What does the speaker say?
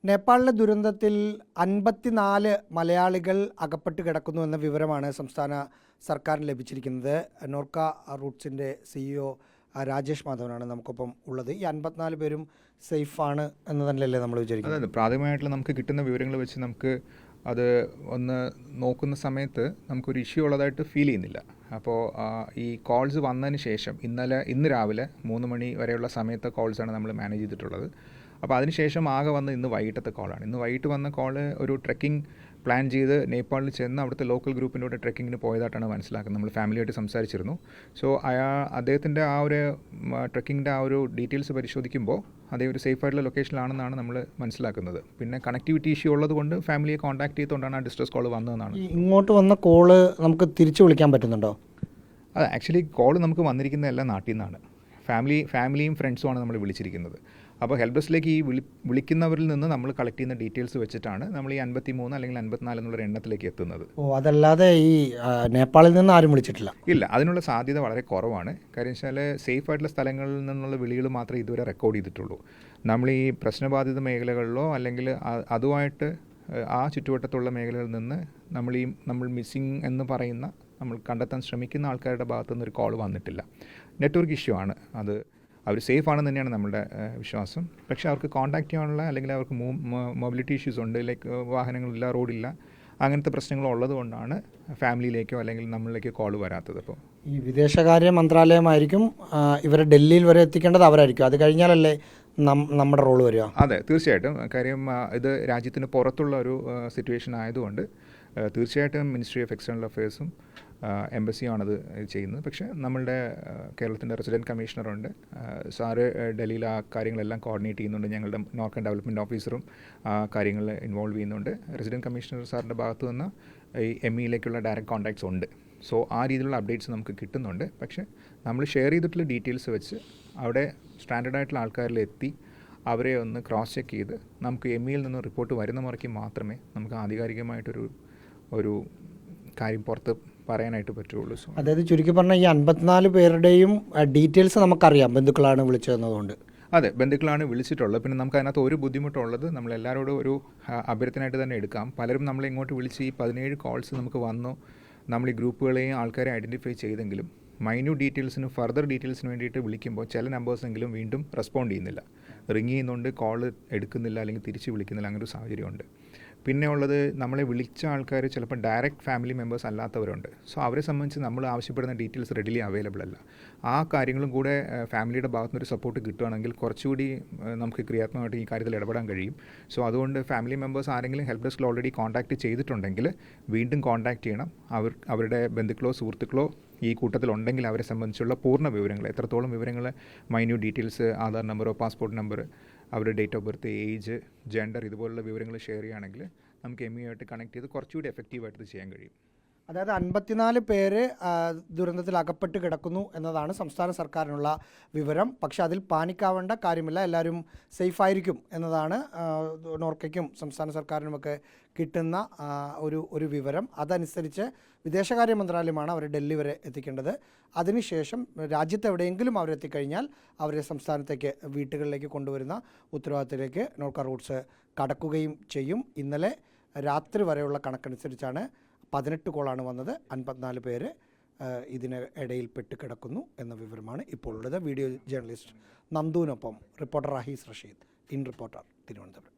നേപ്പാളിലെ ദുരന്തത്തിൽ 54 മലയാളികൾ അകപ്പെട്ട് കിടക്കുന്നു എന്ന വിവരമാണ് സംസ്ഥാന സർക്കാരിന് ലഭിച്ചിരിക്കുന്നത്. നോർക്ക റൂട്ട്സിൻ്റെ CEO രാജേഷ് മാധവനാണ് നമുക്കൊപ്പം ഉള്ളത്. ഈ 54 പേരും സേഫാണ് എന്ന് തന്നെയല്ലേ നമ്മൾ വിചാരിക്കുന്നത്? അതെ, പ്രാഥമികമായിട്ടുള്ള നമുക്ക് കിട്ടുന്ന വിവരങ്ങൾ വെച്ച് നമുക്ക് അത് ഒന്ന് നോക്കുന്ന സമയത്ത് നമുക്കൊരു ഇഷ്യൂ ഉള്ളതായിട്ട് ഫീൽ ചെയ്യുന്നില്ല. അപ്പോൾ ഈ കോൾസ് വന്നതിന് ശേഷം ഇന്ന് രാവിലെ 3 മണി വരെയുള്ള സമയത്തെ കോൾസാണ് നമ്മൾ മാനേജ് ചെയ്തിട്ടുള്ളത്. അപ്പോൾ അതിനുശേഷം ആകെ വന്ന് ഇന്ന് വൈകിട്ടത്തെ കോളാണ്. ഇന്ന് വൈകിട്ട് വന്ന കോള് ഒരു ട്രെക്കിംഗ് പ്ലാൻ ചെയ്ത് നേപ്പാളിൽ ചെന്ന് അവിടുത്തെ ലോക്കൽ ഗ്രൂപ്പിൻ്റെ കൂടെ ട്രെക്കിങ്ങിന് പോയതായിട്ടാണ് മനസ്സിലാക്കുന്നത്. നമ്മൾ ഫാമിലിയായിട്ട് സംസാരിച്ചിരുന്നു. സോ അദ്ദേഹത്തിൻ്റെ ആ ഒരു ട്രെക്കിങ്ങിൻ്റെ ആ ഒരു ഡീറ്റെയിൽസ് പരിശോധിക്കുമ്പോൾ അതേ ഒരു സേഫ് ആയിട്ടുള്ള ലൊക്കേഷനിലാണെന്നാണ് നമ്മൾ മനസ്സിലാക്കുന്നത്. പിന്നെ കണക്ടിവിറ്റി ഇഷ്യൂ ഉള്ളത് കൊണ്ട് ഫാമിലിയെ കോൺടാക്ട് ചെയ്തുകൊണ്ടാണ് ആ ഡിസ്ട്രസ് കോൾ വന്നതെന്നാണ്. ഇങ്ങോട്ട് വന്ന കോള് നമുക്ക് തിരിച്ചു വിളിക്കാൻ പറ്റുന്നുണ്ടോ? അതെ, ആക്ച്വലി കോൾ നമുക്ക് വന്നിരിക്കുന്ന എല്ലാം നാട്ടിൽ നിന്നാണ്. ഫാമിലിയും ഫ്രണ്ട്സുമാണ് നമ്മൾ വിളിച്ചിരിക്കുന്നത്. അപ്പോൾ ഹെൽപ്പ് ഡെസ്കിലേക്ക് ഈ വിളിക്കുന്നവരിൽ നിന്ന് നമ്മൾ കളക്ട് ചെയ്യുന്ന ഡീറ്റെയിൽസ് വെച്ചിട്ടാണ് നമ്മൾ ഈ 53 അല്ലെങ്കിൽ 54 എന്നുള്ള എണ്ണത്തിലേക്ക് എത്തുന്നത്. അതല്ലാതെ ഈ നേപ്പാളിൽ നിന്ന് ആരും വിളിച്ചിട്ടില്ല? ഇല്ല, അതിനുള്ള സാധ്യത വളരെ കുറവാണ്. കാര്യം വെച്ചാൽ സേഫ് ആയിട്ടുള്ള സ്ഥലങ്ങളിൽ നിന്നുള്ള വിളികൾ മാത്രമേ ഇതുവരെ റെക്കോർഡ് ചെയ്തിട്ടുള്ളൂ. നമ്മൾ ഈ പ്രശ്നബാധിത മേഖലകളിലോ അല്ലെങ്കിൽ അതുമായിട്ട് ആ ചുറ്റുവട്ടത്തുള്ള മേഖലകളിൽ നിന്ന് നമ്മൾ മിസ്സിങ് എന്ന് പറയുന്ന നമ്മൾ കണ്ടെത്താൻ ശ്രമിക്കുന്ന ആൾക്കാരുടെ ഭാഗത്തുനിന്ന് ഒരു കോൾ വന്നിട്ടില്ല. നെറ്റ്വർക്ക് ഇഷ്യൂ ആണ് അത്. അവർ സേഫ് ആണെന്ന് തന്നെയാണ് നമ്മുടെ വിശ്വാസം. പക്ഷേ അവർക്ക് കോൺടാക്ട് ചെയ്യാനുള്ള അല്ലെങ്കിൽ അവർക്ക് മൊബിലിറ്റി ഇഷ്യൂസ് ഉണ്ട്, ലൈക്ക് വാഹനങ്ങളില്ല, റോഡില്ല, അങ്ങനത്തെ പ്രശ്നങ്ങൾ ഉള്ളത് കൊണ്ടാണ് ഫാമിലിയിലേക്കോ അല്ലെങ്കിൽ നമ്മളിലേക്കോ കോൾ വരാത്തത്. അപ്പോൾ ഈ വിദേശകാര്യ മന്ത്രാലയമായിരിക്കും ഇവരെ ഡൽഹിയിൽ വരെ എത്തിക്കേണ്ടത്, അവരായിരിക്കും. അത് കഴിഞ്ഞാലല്ലേ നമ്മുടെ റോള് വരിക? അതെ, തീർച്ചയായിട്ടും. കാര്യം ഇത് രാജ്യത്തിന് പുറത്തുള്ള ഒരു സിറ്റുവേഷൻ ആയതുകൊണ്ട് തീർച്ചയായിട്ടും മിനിസ്ട്രി ഓഫ് എക്സ്റ്റേണൽ അഫയേഴ്സും എംബസിയാണത് ചെയ്യുന്നത്. പക്ഷേ നമ്മളുടെ കേരളത്തിൻ്റെ റെസിഡൻറ്റ് കമ്മീഷണറുണ്ട്, സാറ് ഡൽഹിയിൽ ആ കാര്യങ്ങളെല്ലാം കോർഡിനേറ്റ് ചെയ്യുന്നുണ്ട്. ഞങ്ങളുടെ നോർക്കൻ ഡെവലപ്മെൻറ്റ് ഓഫീസറും ആ കാര്യങ്ങളിൽ ഇൻവോൾവ് ചെയ്യുന്നുണ്ട്. റെസിഡൻറ്റ് കമ്മീഷണർ സാറിൻ്റെ ഭാഗത്തു നിന്ന് ഈ MEയിലേക്കുള്ള ഡയറക്റ്റ് കോൺടാക്ട്സ് ഉണ്ട്. സോ ആ രീതിയിലുള്ള അപ്ഡേറ്റ്സ് നമുക്ക് കിട്ടുന്നുണ്ട്. പക്ഷേ നമ്മൾ ഷെയർ ചെയ്തിട്ടുള്ള ഡീറ്റെയിൽസ് വെച്ച് അവിടെ സ്റ്റാൻഡേർഡ് ആയിട്ടുള്ള ആൾക്കാരിൽ എത്തി അവരെ ഒന്ന് ക്രോസ് ചെക്ക് ചെയ്ത് നമുക്ക് MEയിൽ നിന്ന് റിപ്പോർട്ട് വരുന്ന മുറയ്ക്ക് മാത്രമേ നമുക്ക് ആധികാരികമായിട്ടൊരു കാര്യം പുറത്ത് പറയാനായിട്ട് പറ്റുള്ളൂ. അതായത് ചുരുക്കി പറഞ്ഞാൽ ഈ 54 പേരുടെയും ഡീറ്റെയിൽസ് നമുക്കറിയാം, ബന്ധുക്കളാണ് വിളിച്ചതെന്നതുകൊണ്ട്. അതെ, ബന്ധുക്കളാണ് വിളിച്ചിട്ടുള്ളത്. പിന്നെ നമുക്ക് അതിനകത്ത് ഒരു ബുദ്ധിമുട്ടുള്ളത്, നമ്മളെല്ലാവരോടും ഒരു അഭ്യർത്ഥനയായിട്ട് തന്നെ എടുക്കാം. പലരും നമ്മളെ ഇങ്ങോട്ട് വിളിച്ച് ഈ 17 കോൾസ് നമുക്ക് വന്നു, നമ്മൾ ഈ ഗ്രൂപ്പുകളെയും ആൾക്കാരെ ഐഡൻറ്റിഫൈ ചെയ്തെങ്കിലും മൈന്യൂട്ട് ഡീറ്റെയിൽസിനും ഫർദർ ഡീറ്റെയിൽസിന് വേണ്ടിയിട്ട് വിളിക്കുമ്പോൾ ചില നമ്പേഴ്സെങ്കിലും വീണ്ടും റെസ്പോണ്ട് ചെയ്യുന്നില്ല, റിങ് ചെയ്യുന്നുണ്ട്, കോൾ എടുക്കുന്നില്ല അല്ലെങ്കിൽ തിരിച്ച് വിളിക്കുന്നില്ല, അങ്ങനെ ഒരു സാഹചര്യമുണ്ട്. പിന്നെ ഉള്ളത്, നമ്മളെ വിളിച്ച ആൾക്കാർ ചിലപ്പോൾ ഡയറക്റ്റ് ഫാമിലി മെമ്പേഴ്സ് അല്ലാത്തവരുണ്ട്. സോ അവരെ സംബന്ധിച്ച് നമ്മൾ ആവശ്യപ്പെടുന്ന ഡീറ്റെയിൽസ് റെഡിലി അവൈലബിൾ അല്ല. ആ കാര്യങ്ങളും കൂടെ ഫാമിലിയുടെ ഭാഗത്തുനിന്നൊരു സപ്പോർട്ട് കിട്ടുകയാണെങ്കിൽ കുറച്ചുകൂടി നമുക്ക് ക്രിയാത്മകമായിട്ട് ഈ കാര്യത്തിൽ ഇടപെടാൻ കഴിയും. സോ അതുകൊണ്ട് ഫാമിലി മെമ്പേഴ്സ് ആരെങ്കിലും ഹെൽപ്പ് ഡെസ്കിൽ ഓൾറെഡി കോൺടാക്ട് ചെയ്തിട്ടുണ്ടെങ്കിൽ വീണ്ടും കോൺടാക്ട് ചെയ്യണം. അവരുടെ ബന്ധുക്കളോ സുഹൃത്തുക്കളോ ഈ കൂട്ടത്തിലുണ്ടെങ്കിൽ അവരെ സംബന്ധിച്ചുള്ള പൂർണ്ണ വിവരങ്ങൾ, എത്രത്തോളം വിവരങ്ങൾ, മൈന്യൂട്ട് ഡീറ്റെയിൽസ്, ആധാർ നമ്പറോ പാസ്പോർട്ട് നമ്പർ, അവരുടെ date of birth, age, gender, ഇതുപോലുള്ള വിവരങ്ങൾ ഷെയർ ചെയ്യുകയാണെങ്കിൽ നമുക്ക് MEയുമായിട്ട് കണക്ട് ചെയ്ത് കുറച്ചുകൂടി എഫക്റ്റീവായിട്ട് ചെയ്യാൻ കഴിയും. അതായത് 54 പേര് ദുരന്തത്തിൽ അകപ്പെട്ട് കിടക്കുന്നു എന്നതാണ് സംസ്ഥാന സർക്കാരിനുള്ള വിവരം. പക്ഷേ അതിൽ പാനിക്കാവേണ്ട കാര്യമില്ല, എല്ലാവരും സേഫായിരിക്കും എന്നതാണ് നോർക്കയ്ക്കും സംസ്ഥാന സർക്കാരിനുമൊക്കെ കിട്ടുന്ന ഒരു വിവരം. അതനുസരിച്ച് വിദേശകാര്യ മന്ത്രാലയമാണ് അവരെ ഡൽഹി വരെ എത്തിക്കേണ്ടത്. അതിനുശേഷം രാജ്യത്ത് എവിടെയെങ്കിലും അവരെത്തിക്കഴിഞ്ഞാൽ അവരെ സംസ്ഥാനത്തേക്ക് വീട്ടുകളിലേക്ക് കൊണ്ടുവരുന്ന ഉത്തരവാദിത്തത്തിലേക്ക് നോർക്ക റൂട്ട്സ് കടക്കുകയും ചെയ്യും. ഇന്നലെ രാത്രി വരെയുള്ള കണക്കനുസരിച്ചാണ് 18 കോളാണ് വന്നത്. 54 പേര് ഇതിന് ഇടയിൽ പെട്ട് കിടക്കുന്നു എന്ന വിവരമാണ് ഇപ്പോൾ ഉള്ളത്. വീഡിയോ ജേർണലിസ്റ്റ് നന്ദുവിനൊപ്പം reporter Rahees Rasheed, in Reporter, Thiruvananthapuram.